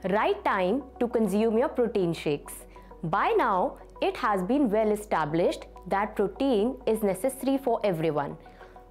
Right time to consume your protein shakes. By now, it has been well established that protein is necessary for everyone.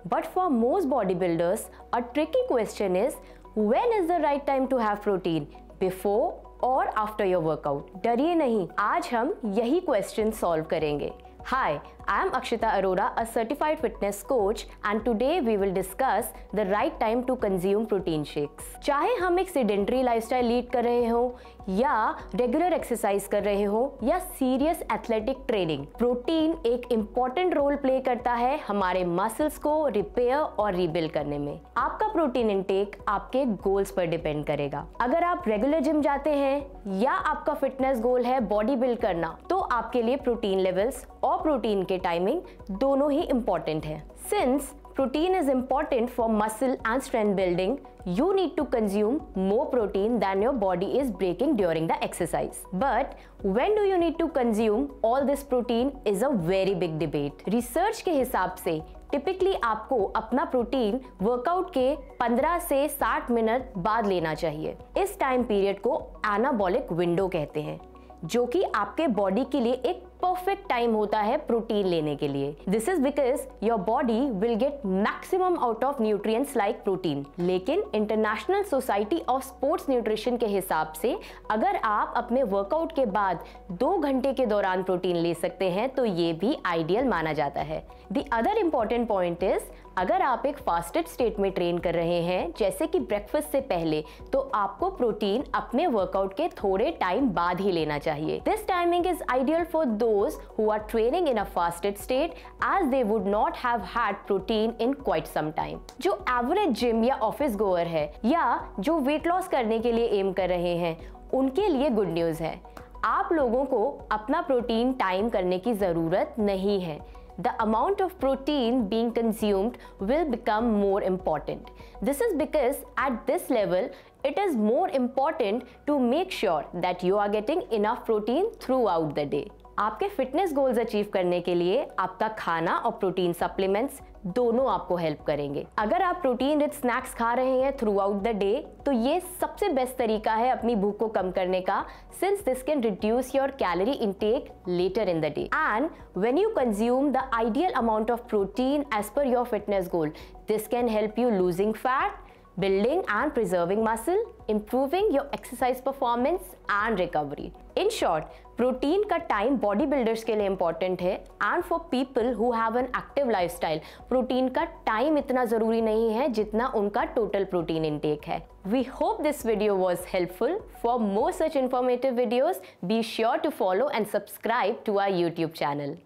But for most bodybuilders, a tricky question is, when is the right time to have protein? Before or after your workout? डरिए नहीं, आज हम यही question solve करेंगे. Hi, I am Akshita Arora, a certified fitness coach, and today we will discuss the right time to consume protein shakes. चाहे हम एक sedentary lifestyle lead कर रहे हो या रेगुलर एक्सरसाइज कर रहे हो या सीरियस एथलेटिक ट्रेनिंग, प्रोटीन एक इम्पॉर्टेंट रोल प्ले करता है हमारे मसल्स को रिपेयर और रीबिल्ड करने में. आपका प्रोटीन इंटेक आपके गोल्स पर डिपेंड करेगा. अगर आप रेगुलर जिम जाते हैं या आपका फिटनेस गोल है बॉडी बिल्ड करना, तो आपके लिए प्रोटीन लेवल्स और प्रोटीन के टाइमिंग दोनों ही इम्पॉर्टेंट है. Since protein is important for muscle and strength building, you need to consume more protein than your body is breaking during the exercise. But when do you need to consume all this protein is a very big debate. Research के हिसाब से typically आपको अपना protein workout के 15 से 60 minute बाद लेना चाहिए. इस टाइम पीरियड को एनाबॉलिक विंडो कहते हैं, जो कि आपके बॉडी के लिए एक परफेक्ट टाइम होता है प्रोटीन लेने के लिए. This is because your body will get maximum out of nutrients like protein. लेकिन international society of sports nutrition के हिसाब से अगर आप अपने वर्कआउट के बाद 2 घंटे के दौरान प्रोटीन ले सकते हैं तो ये भी आइडियल माना जाता है. The other important point is, अगर आप एक फास्टेड स्टेट में ट्रेन कर रहे हैं जैसे कि ब्रेकफास्ट से पहले, तो आपको प्रोटीन अपने वर्कआउट के थोड़े टाइम बाद ही लेना चाहिए. This timing is ideal for those who are training in a fasted state, as they would not have had protein in quite some time. जो एवरेज जिम या ऑफिस गोअर है या जो वेट लॉस करने के लिए एम कर रहे हैं, उनके लिए गुड न्यूज है. आप लोगों को अपना प्रोटीन टाइम करने की जरूरत नहीं है. The amount of protein being consumed will become more important. This is because at this level, it is more important to make sure that you are getting enough protein throughout the day. आपके fitness goals achieve करने के लिए आपका खाना और protein supplements दोनों आपको help करेंगे. अगर आप प्रोटीन रिच स्नैक्स खा रहे हैं थ्रू आउट द डे, तो ये सबसे बेस्ट तरीका है अपनी भूख को कम करने का, since this can reduce your calorie intake later in the day. And when you consume the ideal amount of protein as per your fitness goal, this can help you losing fat, building and preserving muscle, improving your exercise performance and recovery. In short, protein का time bodybuilders के लिए important है, and for people who have an active lifestyle, protein का time इतना जरूरी नहीं है जितना उनका total protein intake है. We hope this video was helpful. For more such informative videos, be sure to follow and subscribe to our YouTube channel.